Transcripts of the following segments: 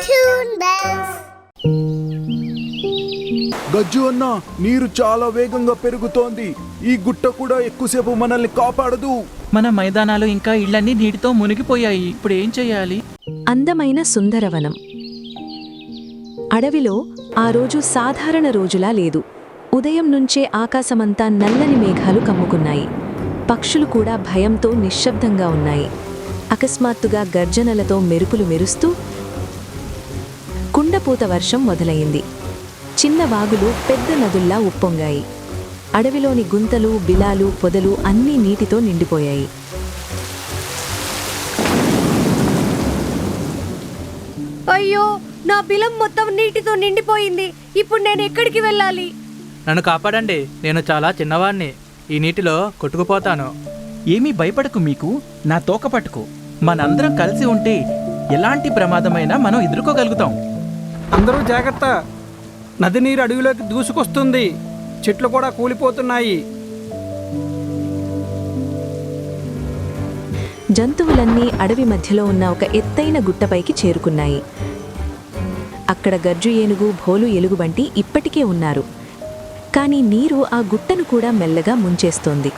Toon Bells. గజ్జు అన్న, నీరు చాలా వేగంగా పెరుగుతోంది. ఈ గుట్ట కూడా ఎక్కువసేపు మనల్ని కాపాడదు. మన మైదానాలు ఇంకా ఇళ్లన్నీ నీటితో మునిగిపోయాయి. ఇప్పుడు ఏం చెయ్యాలి? అందమైన సుందరవనం. అడవిలో ఆ రోజు సాధారణ రోజులా లేదు. ఉదయం నుంచే ఆకాశమంతా నల్లని మేఘాలు కమ్ముకున్నాయి. పక్షులు కూడా భయంతో నిశ్శబ్దంగా ఉన్నాయి. అకస్మాత్తుగా గర్జనలతో మెరుపులు మెరుస్తూ కుండపూత వర్షం మొదలయింది. చిన్న వాగులు పెద్ద నదుల్లా ఉప్పొంగాయి. అడవిలోని గుంతలు, బిలాలు, పొదలు అన్నీ నీటితో నిండిపోయాయి. అయ్యో, నా బిలం మొత్తం నీటితో నిండిపోయింది. ఇప్పుడు నేను ఎక్కడికి వెళ్ళాలి? నన్ను కాపాడండి, నేను చాలా చిన్నవాణ్ణి. ఈ నీటిలో కొట్టుకుపోతాను. ఏమీ భయపడకు, మీకు నా తోక పట్టుకు. మనందరం కలిసి ఉంటే ఎలాంటి ప్రమాదమైనా మనం ఎదుర్కోగలుగుతాం. అందరూ జాగ్రత్త, నది నీరు అడవిలోకి దూసుకొస్తుంది. చెట్లు కూడా కూలిపోతున్నాయి. జంతువులన్నీ అడవి మధ్యలో ఉన్న ఒక ఎత్తైన గుట్టపైకి చేరుకున్నాయి. అక్కడ గర్జు ఏనుగు, భోలు ఎలుగుబంటి ఇప్పటికే ఉన్నారు. కానీ నీరు ఆ గుట్టను కూడా మెల్లగా ముంచేస్తోంది.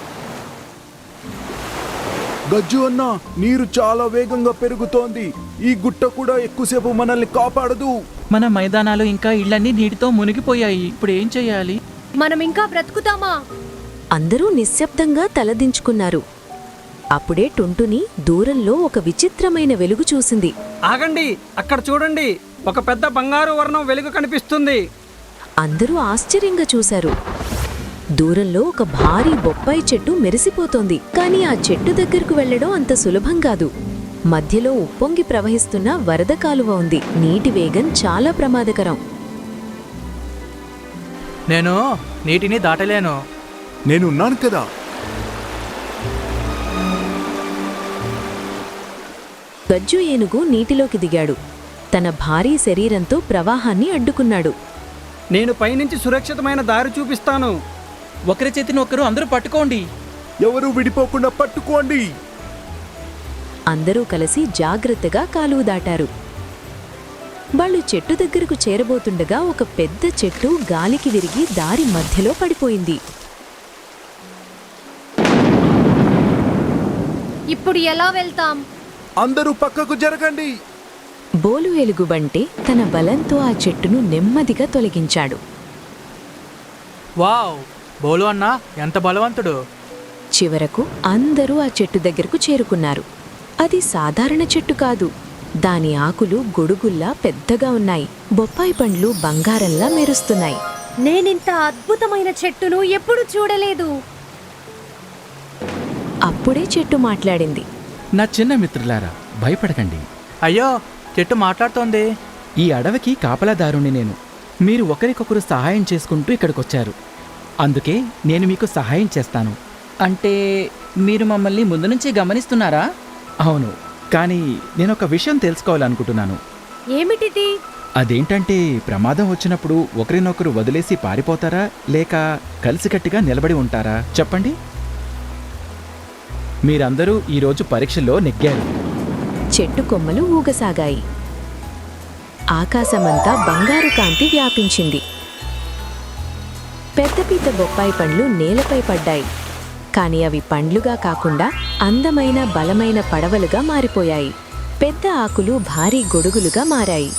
గజ్జు అన్న, నీరు చాలా వేగంగా పెరుగుతోంది. ఈ గుట్ట కూడా ఎక్కువసేపు మనల్ని కాపాడదు. మన మైదానాలు ఇంకా ఇళ్లన్నీ నీటితో మునిగిపోయాయి. ఇప్పుడు ఏం చెయ్యాలి? మనం ఇంకా బ్రతుకుతామా? అందరూ నిశ్శబ్దంగా తలదించుకున్నారు. అప్పుడే టుంటుని దూరంలో ఒక విచిత్రమైన వెలుగు చూసింది. ఆగండి, అక్కడ చూడండి, ఒక పెద్ద బంగారు వర్ణం వెలుగు కనిపిస్తుంది. అందరూ ఆశ్చర్యంగా చూశారు. దూరంలో ఒక భారీ బొప్పాయి చెట్టు మెరిసిపోతోంది. కానీ ఆ చెట్టు దగ్గరకు వెళ్లడం అంత సులభం కాదు. మధ్యలో ఉప్పొంగి ప్రవహిస్తున్న వరద కాలువ ఉంది. నీటి వేగం చాలా ప్రమాదకరం. నేను నీటిని దాటలేను. నేనున్నాను కదా. గజ్జు ఏనుగు నీటిలోకి దిగాడు. తన భారీ శరీరంతో ప్రవాహాన్ని అడ్డుకున్నాడు. నేను పైనుంచి సురక్షితమైన దారి చూపిస్తాను. ఒకరి చేతిని ఒకరు అందరూ పట్టుకోండి. ఎవరు విడిపోకుండా పట్టుకోండి. అందరూ కలిసి జాగ్రత్తగా కాలువ దాటారు. వాళ్ళు చెట్టు దగ్గరకు చేరబోతుండగా ఒక పెద్ద చెట్టు గాలికి విరిగి దారి మధ్యలో పడిపోయింది. ఇప్పుడు ఎలా వెళ్తాం? అందరూ పక్కకు జరగండి. బోలు ఎలుగుబంటి తన బలంతో ఆ చెట్టును నెమ్మదిగా తొలగించాడు. వావ్, బోలు అన్న ఎంత బలవంతుడు! చివరకు అందరూ ఆ చెట్టు దగ్గరకు చేరుకున్నారు. అది సాధారణ చెట్టు కాదు. దాని ఆకులు గొడుగుల్లా పెద్దగా ఉన్నాయి. బొప్పాయి పండ్లు బంగారంలా మెరుస్తున్నాయి. నేనింత అద్భుతమైన చెట్టును ఎప్పుడు చూడలేదు. అప్పుడే చెట్టు మాట్లాడింది. నా చిన్న మిత్రులారా, భయపడకండి. అయ్యో, చెట్టు మాట్లాడుతోంది. ఈ అడవికి కాపలాదారుని నేను. మీరు ఒకరికొకరు సహాయం చేసుకుంటూ ఇక్కడికొచ్చారు. అందుకే నేను మీకు సహాయం చేస్తాను. అంటే మీరు మమ్మల్ని ముందు నుంచి గమనిస్తున్నారా? అవును, కానీ నేనొక విషయం తెలుసుకోవాలనుకుంటున్నాను. ఏమిటిది? అదేంటంటే, ప్రమాదం వచ్చినప్పుడు ఒకరినొకరు వదిలేసి పారిపోతారా, లేక కలిసికట్టుగా నిలబడి ఉంటారా? చెప్పండి. మీరందరూ ఈరోజు పరీక్షలో నెగ్గారు. చెట్టు కొమ్మలు ఊగసాగాయి. ఆకాశమంతా బంగారు కాంతి వ్యాపించింది. పెద్దపీత బొప్పాయి పండ్లు నేలపై పడ్డాయి. కాని అవి పండ్లుగా కాకుండా అందమైన బలమైన పడవలుగా మారిపోయాయి. పెద్ద ఆకులు భారీ గొడుగులుగా మారాయి.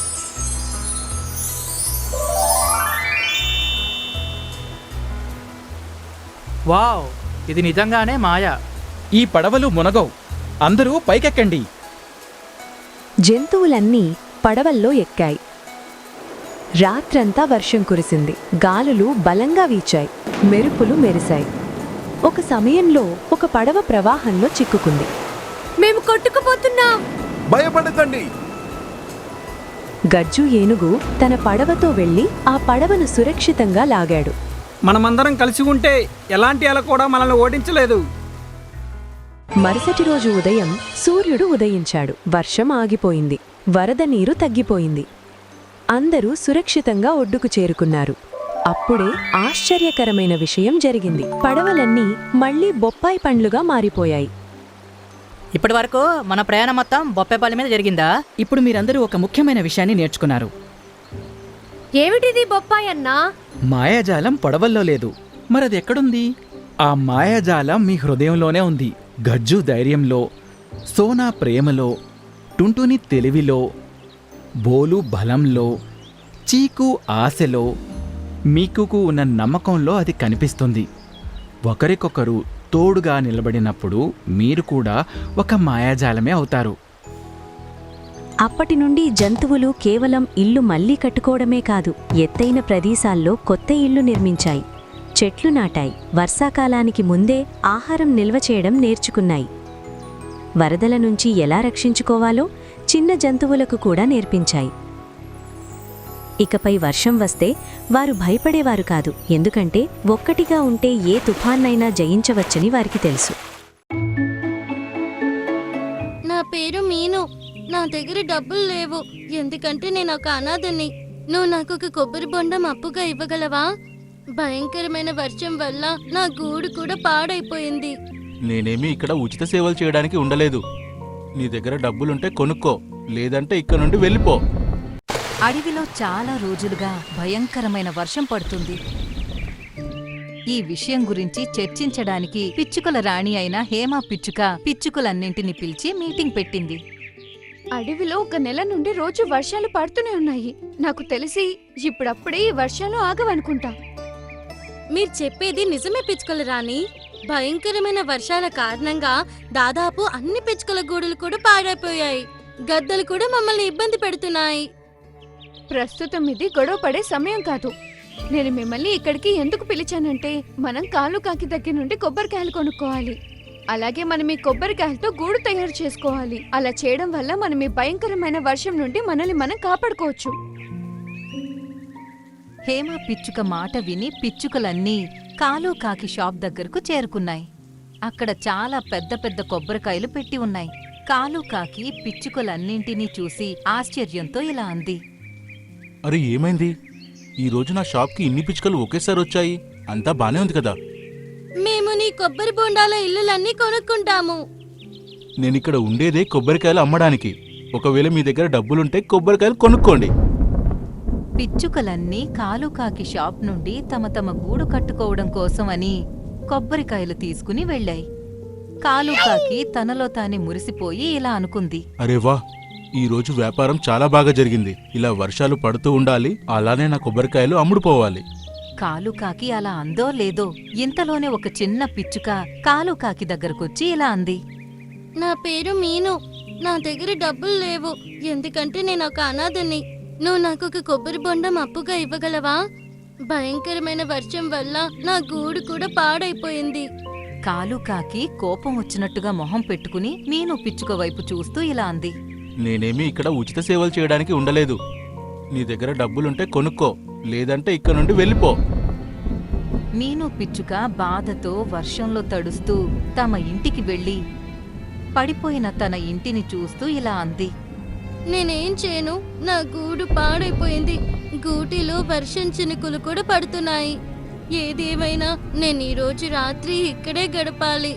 వావ్, ఇది నిజంగానే మాయ. ఈ పడవలు మునగవు. అందరూ పైకెక్కండి. జంతువులన్నీ పడవల్లో ఎక్కాయి. రాత్రంతా వర్షం కురిసింది. గాలులు బలంగా వీచాయి. మెరుపులు మెరిశాయి. ఒక సమయంలో ఒక పడవ ప్రవాహంలో చిక్కుకుంది. మేము కొట్టుకుపోతున్నాం. భయపడకండి. గజ్జు ఏనుగు తన పడవతో వెళ్లి ఆ పడవను సురక్షితంగా లాగాడు. మనమందరం కలిసి ఉంటే ఎలాంటి అల కూడా మనల్ని ఓడించలేదు. మరుసటి రోజు ఉదయం సూర్యుడు ఉదయించాడు. వర్షం ఆగిపోయింది. వరద నీరు తగ్గిపోయింది. అందరూ సురక్షితంగా ఒడ్డుకు చేరుకున్నారు. అప్పుడే ఆశ్చర్యకరమైన విషయం జరిగింది. పడవలన్నీ మళ్లీ బొప్పాయి పండ్లుగా మారిపోయాయి. ఇప్పటి వరకు మన ప్రయాణం మొత్తం బొప్పాయిపల్లి మీద జరిగిందా? ఇప్పుడు మీరందరూ ఒక ముఖ్యమైన విషయాన్ని నేర్చుకున్నారు. ఏమిటిది బొప్పాయి అన్నా? మాయాజాలం పొడవల్లో లేదు, మరది ఎక్కడుంది? ఆ మాయాజాలం మీ హృదయంలోనే ఉంది. గజ్జు ధైర్యంలో, సోనా ప్రేమలో, టుంటుని తెలివిలో, బోలు బలంలో, చీకు ఆశలో, మీకుకు ఉన్న నమ్మకంలో అది కనిపిస్తుంది. ఒకరికొకరు తోడుగా నిలబడినప్పుడు మీరు కూడా ఒక మాయాజాలమే అవుతారు. అప్పటి నుండి జంతువులు కేవలం ఇల్లు మళ్లీ కట్టుకోవడమే కాదు, ఎత్తైన ప్రదేశాల్లో కొత్త ఇల్లు నిర్మించాయి, చెట్లు నాటాయి, వర్షాకాలానికి ముందే ఆహారం నిల్వ చేయడం నేర్చుకున్నాయి. వరదల నుంచి ఎలా రక్షించుకోవాలో చిన్న జంతువులకు కూడా నేర్పించాయి. ఇకపై వర్షం వస్తే వారు భయపడేవారు కాదు, ఎందుకంటే ఒక్కటిగా ఉంటే ఏ తుఫాన్నైనా జయించవచ్చని వారికి తెలుసు. నా పేరు మీను. నా దగ్గర డబ్బులు లేవు, ఎందుకంటే నేను ఒక అనాథని. నువ్వు నాకు ఒక కొబ్బరి బొండం అప్పుగా ఇవ్వగలవా? భయంకరమైన వర్షం వల్ల నా గూడు కూడా పాడైపోయింది. నేనేమి ఇక్కడ ఉచిత సేవలు చేయడానికి ఉండలేదు. నీ దగ్గర డబ్బులుంటే కొనుక్కో, లేదంటే ఇక్కడ నుండి వెళ్ళిపో. అడవిలో చాలా రోజులుగా భయంకరమైన వర్షం పడుతుంది. ఈ విషయం గురించి చర్చించడానికి పిచ్చుకల రాణి అయిన హేమ పిచ్చుక పిచ్చుకలన్నింటినీ పిలిచి మీటింగ్ పెట్టింది. అడవిలో 1 నెల నుండి రోజు వర్షాలు పడుతూనే ఉన్నాయి. నాకు తెలిసి ఇప్పుడప్పుడే ఈ వర్షాలు ఆగవనుకుంటా. మీరు చెప్పేది నిజమే పిచ్చుకల రాణి. భయంకరమైన వర్షాల కారణంగా దాదాపు అన్ని పిచ్చుకల గూడులు కూడా పాడైపోయాయి. గద్దలు కూడా మమ్మల్ని ఇబ్బంది పెడుతున్నాయి. ప్రస్తుతం ఇది గొడవ పడే సమయం కాదు. నేను మిమ్మల్ని ఇక్కడికి ఎందుకు పిలిచానంటే, మనం కాలుకాకి దగ్గర నుండి కొబ్బరికాయలు కొనుక్కోవాలి. అలాగే మనం ఈ కొబ్బరికాయలతో గూడు తయారు చేసుకోవాలి. అలా చేయడం వల్ల మనం ఈ భయంకరమైన వర్షం నుండి మనల్ని మనం కాపాడుకోవచ్చు. హేమ పిచ్చుక మాట విని పిచ్చుకలన్నీ కాలుకాకి షాప్ దగ్గరకు చేరుకున్నాయి. అక్కడ చాలా పెద్ద పెద్ద కొబ్బరికాయలు పెట్టి ఉన్నాయి. కాలుకాకి పిచ్చుకలన్నింటినీ చూసి ఆశ్చర్యంతో ఇలా అంది. అరే ఏమైంది? ఈ రోజు నా షాప్కి ఇన్ని పిచ్చుకలు ఒకేసారి వచ్చాయి. అంతా బానే ఉంది కదా? మేము నీ కొబ్బరి బొండాల ఇల్లులన్నీ కొనుక్కుంటాము. నేనిక్కడ ఉండేదే కొబ్బరికాయలు అమ్మడానికి. ఒకవేళ మీ దగ్గర డబ్బులుంటే కొబ్బరికాయలు కొనుక్కోండి. పిచ్చుకలన్నీ కాలుకాకి షాప్ నుండి తమ తమ గూడు కట్టుకోవడం కోసమని కొబ్బరికాయలు తీసుకుని వెళ్ళాయి. కాలుకాకి తనలో తానే మురిసిపోయి ఇలా అనుకుంది. అరే వా, ఈ రోజు వ్యాపారం చాలా బాగా జరిగింది. ఇలా వర్షాలు పడుతూ ఉండాలి, అలానే నా కొబ్బరికాయలు అమ్ముడుపోవాలి. కాలుకాకి అలా అందో లేదో ఇంతలోనే ఒక చిన్న పిచ్చుక కాలుకాకి దగ్గరకొచ్చి ఇలా అంది. నా పేరు మీను. నా దగ్గర డబ్బులు లేవు, ఎందుకంటే నేను ఒక అనాథని. నువ్వు నాకు ఒక కొబ్బరి బొండం అప్పుగా ఇవ్వగలవా? భయంకరమైన వర్షం వల్ల నా గూడు కూడా పాడైపోయింది. కాలుకాకి కోపం వచ్చినట్టుగా మొహం పెట్టుకుని మీను పిచ్చుక వైపు చూస్తూ ఇలా అంది. నేనేమి ఇక్కడ ఉచిత సేవలు చేయడానికి ఉండలేదు. నీ దగ్గర డబ్బులుంటే కొనుక్కో, లేదంటే ఇక్కడ నుండి వెళ్ళిపో. మీను పిచ్చుక బాధతో వర్షంలో తడుస్తూ తమ ఇంటికి వెళ్ళి పడిపోయిన తన ఇంటిని చూస్తూ ఇలా అంది. నేనేం చేయను, నా గూడు పాడైపోయింది. గూటిలో వర్షం చినుకులు కూడా పడుతున్నాయి. ఏదేమైనా నేను ఈ రోజు రాత్రి ఇక్కడే గడపాలి.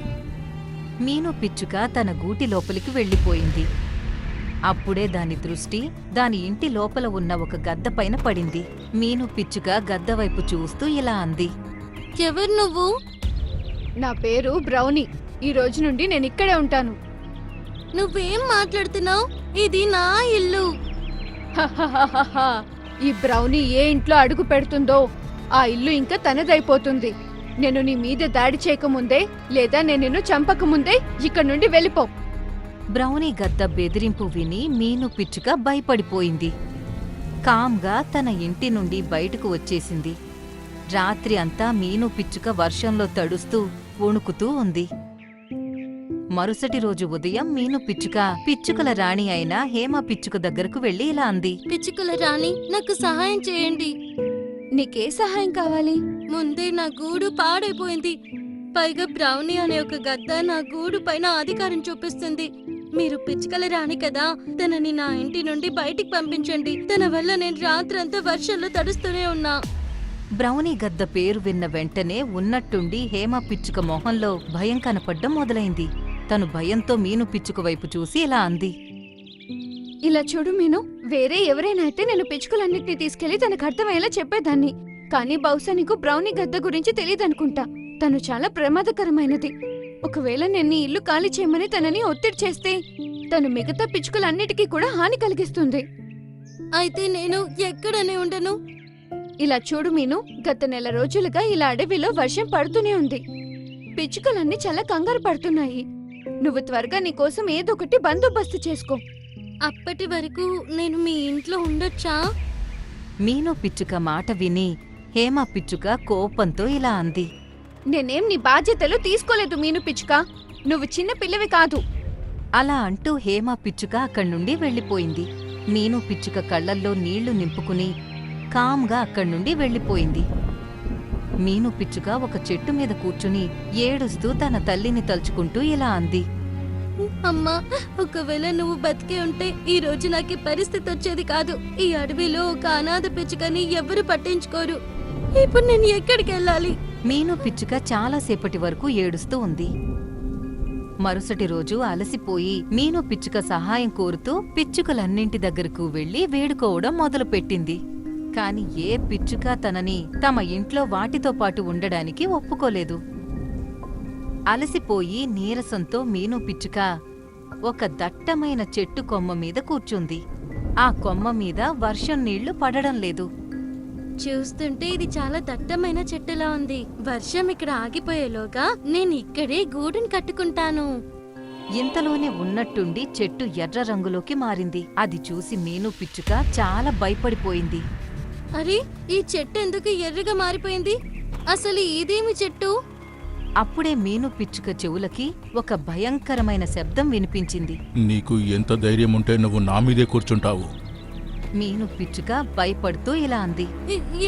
మీను పిచ్చుక తన గూటి లోపలికి వెళ్ళిపోయింది. అప్పుడే దాని దృష్టి దాని ఇంటి లోపల ఉన్న ఒక గద్ద పైన పడింది. మీను పిచ్చుక గద్ద వైపు చూస్తూ ఇలా అంది. ఎవరు నువ్వు? నా పేరు బ్రౌనీ. ఈ రోజు నుండి నేను ఇక్కడే ఉంటాను. నువ్వేం మాట్లాడుతున్నావు? ఇది నా ఇల్లు. హహహహహ. ఈ బ్రౌనీ ఏ ఇంట్లో అడుగు పెడుతుందో ఆ ఇల్లు ఇంకా తనదైపోతుంది. నేను నీ మీద దాడి చేయకముందే, లేదా నేను నిన్ను చంపకముందే ఇక్కడ నుండి వెళ్ళిపో. బ్రౌనీ గద్ద బెదిరింపు విని మీను పిచ్చుక భయపడిపోయింది. కామ్గా తన ఇంటి నుండి బయటకు వచ్చేసింది. రాత్రి అంతా మీను పిచ్చుక వర్షంలో తడుస్తూ వణుకుతూ ఉంది. మరుసటి రోజు ఉదయం మీను పిచ్చుక పిచ్చుకల రాణి అయిన హేమ పిచ్చుక దగ్గరకు వెళ్లి ఇలా అంది. పిచ్చుకల రాణి, నాకు సహాయం చేయండి. నీకే సహాయం కావాలి? ముందే నా గూడు పాడైపోయింది. పైగా బ్రౌనీ అనే ఒక గద్ద నా గూడు పైన అధికారం చూపిస్తుంది. మీరు పిచ్చుకల రాణి కదా, తనని నా ఇంటి నుండి బయటికి పంపించండి. తన వల్ల నేను రాత్రంతా వర్షంలో తడుస్తూనే ఉన్నా. బ్రౌనీ గద్ద పేరు విన్న వెంటనే ఉన్నట్టుండి హేమ పిచ్చుక మొహంలో భయం కనపడ్డం మొదలైంది. తను భయంతో మీను పిచ్చుక వైపు చూసి ఇలా అంది. ఇలా చూడు మీను, వేరే ఎవరైనా అయితే నేను పిచ్చుకలన్నిటినీ తీసుకెళ్లి తనకు అర్థమయ్యేలా చెప్పేదాన్ని. కానీ బహుశా నీకు బ్రౌనీ గద్ద గురించి తెలియదనుకుంటా. తను చాలా ప్రమాదకరమైనది. ఒకవేళ నేను నీ ఇల్లు ఖాళీ చేయమని తనని ఒత్తిడి చేస్తే తను మిగతా పిచ్చుకలన్నిటికీ కూడా హాని కలిగిస్తుంది. అయితే నేను ఎక్కడనే ఉండను. ఇలా చూడు మీను, గత నెల రోజులుగా ఇలా అడవిలో వర్షం పడుతూనే ఉంది. పిచ్చుకలన్నీ చాలా కంగారు పడుతున్నాయి. నువ్వు త్వరగా నీకోసం ఏదొకటి బందోబస్తు చేసుకో. అప్పటి వరకు నేను మీ ఇంట్లో ఉండొచ్చా? మీను పిచ్చుక మాట విని హేమ పిచ్చుక కోపంతో ఇలా అంది. నేనేం నీ బాధ్యతలు తీసుకోలేదు మీను పిచ్చుక. నువ్వు చిన్న పిల్లవి కాదు. అలా అంటూ హేమ పిచ్చుక అక్కడి నుండి వెళ్ళిపోయింది. మీను పిచ్చుక కళ్ళల్లో నీళ్లు నింపుకుని కామ్గా అక్కడి నుండి వెళ్ళిపోయింది. మీను పిచ్చుక ఒక చెట్టు మీద కూర్చుని ఏడుస్తూ తన తల్లిని తలుచుకుంటూ ఇలా అంది. అమ్మా, ఒకవేళ నువ్వు బతికే ఉంటే ఈ రోజు నాకు పరిస్థితి వచ్చేది కాదు. ఈ అడవిలో ఒక అనాథ పిచ్చుకని ఎవరు పట్టించుకోరు. ఇప్పుడు నేను ఎక్కడికి వెళ్ళాలి? మీను పిచ్చుక చాలాసేపటి వరకు ఏడుస్తూ ఉంది. మరుసటి రోజు అలసిపోయి మీను పిచ్చుక సహాయం కోరుతూ పిచ్చుకలన్నింటి దగ్గరకు వెళ్లి వేడుకోవడం మొదలుపెట్టింది. కాని ఏ పిచ్చుక తనని తమ ఇంట్లో వాటితో పాటు ఉండడానికి ఒప్పుకోలేదు. అలసిపోయి నీరసంతో మీను పిచ్చుక ఒక దట్టమైన చెట్టు కొమ్మ మీద కూర్చుంది. ఆ కొమ్మ మీద వర్షం నీళ్లు పడడం లేదు. చూస్తుంటే ఇది చాలా దట్టమైన చెట్టులా ఉంది. వర్షం ఇక్కడ ఆగిపోయేలోగా నేను ఇక్కడే గూడుని కట్టుకుంటాను. ఇంతలోనే ఉన్నట్టుండి చెట్టు ఎర్ర రంగులోకి మారింది. అది చూసి మీను పిచ్చుక చాలా భయపడిపోయింది. అరే, ఈ చెట్టు ఎందుకు ఎర్రగా మారిపోయింది? అసలు ఇదేమి చెట్టు? అప్పుడే మీను పిచ్చుక చెవులకి ఒక భయంకరమైన శబ్దం వినిపించింది. నీకు ఎంత ధైర్యం ఉంటే నువ్వు నా మీదే కూర్చుంటావు? మీను పిచ్చుక భయపడుతూ ఇలా అంది.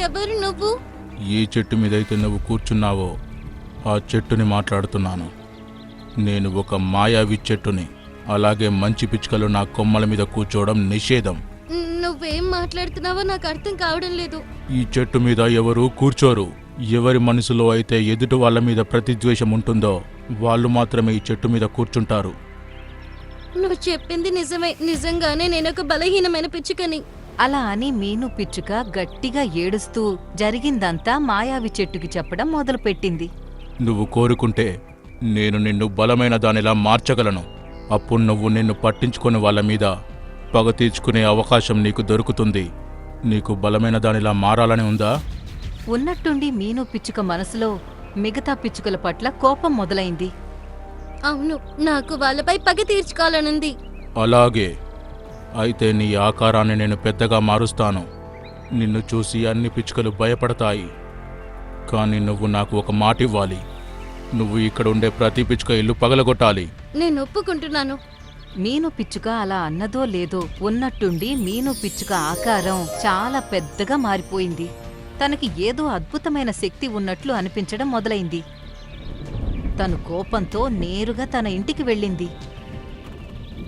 ఎవరు నువ్వు? ఏ చెట్టు మీదైతే నువ్వు కూర్చున్నావో ఆ చెట్టుని మాట్లాడుతున్నాను. నేను ఒక మాయావి చెట్టుని. అలాగే మంచి పిచ్చుకలు నా కొమ్మల మీద కూర్చోవడం నిషేధం. నువ్వేం మాట్లాడుతున్నావో నాకు అర్థం కావడం లేదు. ఈ చెట్టు మీద ఎవరు కూర్చోరు. ఎవరి మనసులో అయితే ఎదుటి వాళ్ళ మీద ప్రతిద్వేషం ఉంటుందో వాళ్ళు మాత్రమే ఈ చెట్టు మీద కూర్చుంటారు. నువ్వు చెప్పింది నిజమే. నిజంగానే నేనొక బలహీనమైన పిచ్చుకని. అలా అని మీను పిచ్చుక గట్టిగా ఏడుస్తూ జరిగిందంతా మాయావి చెట్టుకి చెప్పడం మొదలుపెట్టింది. నువ్వు కోరుకుంటే నేను నిన్ను బలమైన దానిలా మార్చగలను. అప్పుడు నువ్వు నిన్ను పట్టించుకుని వాళ్ళ మీద పగ తీర్చుకునే అవకాశం నీకు దొరుకుతుంది. నీకు బలమైన దానిలా మారాలని ఉందా? ఉన్నట్టుండి మీను పిచ్చుక మనసులో మిగతా పిచ్చుకల పట్ల కోపం మొదలైంది. అవును, నాకు వాళ్ళపై పగ తీర్చుకోవాలనుంది. అలాగే అయితే నీ ఆకారాన్ని నేను పెద్దగా మారుస్తాను. నిన్ను చూసి అన్ని పిచ్చుకలు భయపడతాయి. కానీ నువ్వు నాకు ఒక మాట ఇవ్వాలి. నువ్వు ఇక్కడ ఉండే ప్రతి పిచ్చుక ఇల్లు పగలగొట్టాలి. నేను ఒప్పుకుంటున్నాను. మీను పిచ్చుక అలా అన్నదో లేదో ఉన్నట్టుండి మీను పిచ్చుక ఆకారం చాలా పెద్దగా మారిపోయింది. తనకి ఏదో అద్భుతమైన శక్తి ఉన్నట్లు అనిపించడం మొదలైంది. తను కోపంతో నేరుగా తన ఇంటికి వెళ్ళింది.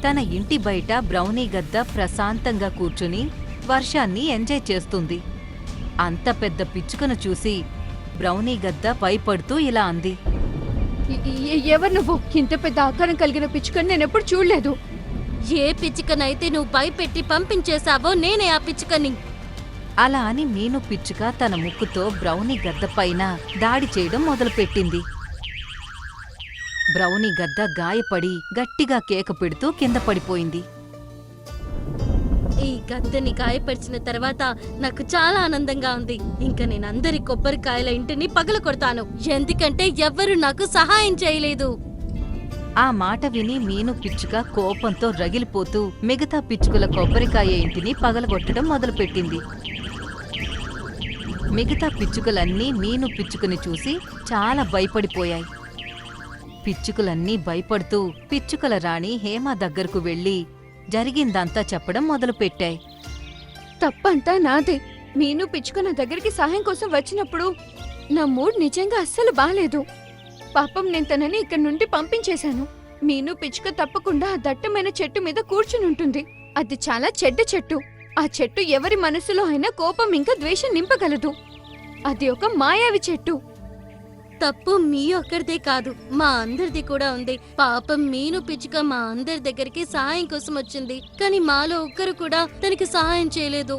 తన ఇంటి బయట బ్రౌనీ గద్ద ప్రశాంతంగా కూర్చుని వర్షాన్ని ఎంజాయ్ చేస్తుంది. అంత పెద్ద పిచ్చుకను చూసి బ్రౌనీ గద్ద భయపడుతూ ఇలా అంది. ఎవరు నువ్వు? ఇంత పెద్ద ఆకారం కలిగిన పిచ్చుకని నేనెప్పుడు చూడలేదు. ఏ పిచ్చుకనైతే నువ్వు భయపెట్టి పంపించేశావో నేనే ఆ పిచ్చుకని. అలా అని మీను పిచ్చుక తన ముక్కుతో బ్రౌనీ గద్ద పైన దాడి చేయడం మొదలుపెట్టింది. బ్రౌనీ గద్ద గాయపడి గట్టిగా కేక పెడుతూ కింద పడిపోయింది. ఈ గద్దని గాయపరిచిన తర్వాత నాకు చాలా ఆనందంగా ఉంది. ఇంకా నేను అందరి కొబ్బరికాయల ఇంటిని పగలకొడతాను. ఎందుకంటే ఎవ్వరూ నాకు సహాయం చేయలేదు. ఆ మాట విని మీను పిచ్చుక కోపంతో రగిలిపోతూ మిగతా పిచ్చుకల కొబ్బరికాయ ఇంటిని పగలగొట్టడం మొదలుపెట్టింది. మిగతా పిచ్చుకలన్నీ మీను పిచ్చుకని చూసి చాలా భయపడిపోయాయి. పిచ్చుకలన్నీ భయపడుతూ పిచ్చుకల రాణి హేమ దగ్గరకు వెళ్లి జరిగిందంతా చెప్పడం మొదలుపెట్టాయి. తప్పంతా నాదే. మీను పిచ్చుక నా దగ్గరికి సహాయం కోసం వచ్చినప్పుడు నా మూడ్ నిజంగా అస్సలు బాలేదు. పాపం నేను తనని ఇక్కడి నుండి పంపించేశాను. మీను పిచ్చుక తప్పకుండా ఆ దట్టమైన చెట్టు మీద కూర్చునుంటుంది. అది చాలా చెడ్డ చెట్టు. ఆ చెట్టు ఎవరి మనసులో అయినా కోపం ఇంకా ద్వేషం నింపగలదు. అది ఒక మాయావి చెట్టు. తప్పు మీ ఒక్కరిదే కాదు, మా అందరిది కూడా ఉంది. పాపం మీను పిచ్చుక మా అందరి దగ్గరికి సహాయం కోసం వచ్చింది, కానీ మాలో ఒక్కరు కూడా తనకి సహాయం చేయలేదు.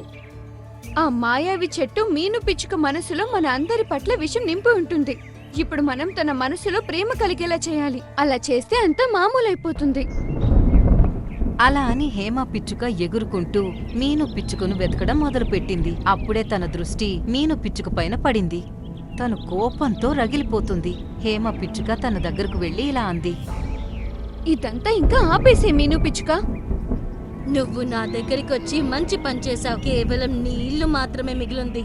ఆ మాయావి చెట్టు మీను పిచ్చుక మనసులో మన అందరి పట్ల విషం నింపి ఉంటుంది. ఇప్పుడు మనం తన మనసులో ప్రేమ కలిగేలా చేయాలి. అలా చేస్తే అంతా మామూలైపోతుంది. అలా అని హేమ పిచ్చుక ఎగురుకుంటూ మీను పిచ్చుకను వెతకడం మొదలుపెట్టింది. అప్పుడే తన దృష్టి మీను పిచ్చుక పైన పడింది. తను కోపంతో రగిలిపోతుంది. హేమ పిచ్చుక తన దగ్గరకు వెళ్లి ఇలా అంది. ఇదంతా ఇంకా ఆపేసే మీను పిచ్చుక. నువ్వు నా దగ్గరికి వచ్చి మంచి పని చేశావు. కేవలం నీ ఇల్లు మాత్రమే మిగిలింది.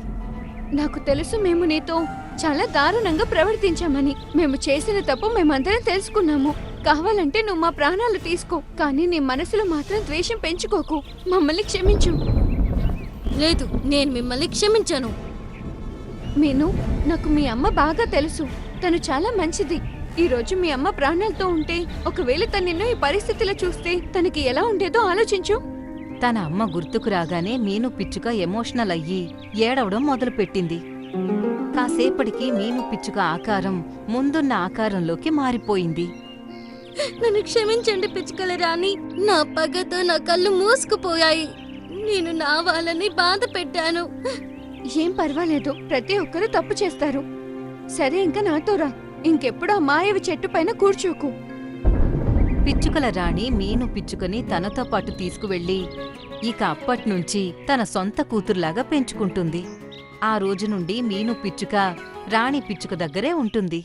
నాకు తెలుసు మేము నీతో చాలా దారుణంగా ప్రవర్తించామని. మేము చేసిన తప్పు మేమందరం తెలుసుకున్నాము. కావాలంటే నువ్వు మా ప్రాణాలు తీసుకో, కానీ నీ మనసులో మాత్రం ద్వేషం పెంచుకోకు. మమ్మల్ని క్షమించు. లేదు, నేను మిమ్మల్ని క్షమించను. మీను, నాకు మీ అమ్మ బాగా తెలుసు. తను చాలా మంచిది. ఈ రోజు మీ అమ్మ ప్రాణాలతో ఉంటే, ఒకవేళ తను నిన్ను ఈ పరిస్థితిలో చూస్తే తనకి ఎలా ఉండేదో ఆలోచించు. తన అమ్మ గుర్తుకు రాగానే మీను పిచ్చుక ఎమోషనల్ అయ్యి ఏడవడం మొదలుపెట్టింది. కాసేపటికి మీను పిచ్చుక ఆకారం ముందున్న ఆకారంలోకి మారిపోయింది. నన్ను క్షమించండి పిచ్చుకల రాణి. నా పగతో నా కళ్ళు మూసుకుపోయాయి. నేను నా వాళ్ళని బాధ పెట్టాను. ఏం పర్వాలేదు, ప్రతి ఒక్కరూ తప్పు చేస్తారు. సరే, ఇంకా నాతో రా. ఇంకెప్పుడు ఆ మాయవి చెట్టు పైన కూర్చోకు. పిచ్చుకల రాణి మీను పిచ్చుకని తనతో పాటు తీసుకువెళ్లి ఇక అప్పట్నుంచి తన సొంత కూతురులాగా పెంచుకుంటుంది. ఆ రోజు నుండి మీను పిచ్చుక రాణి పిచ్చుక దగ్గరే ఉంటుంది.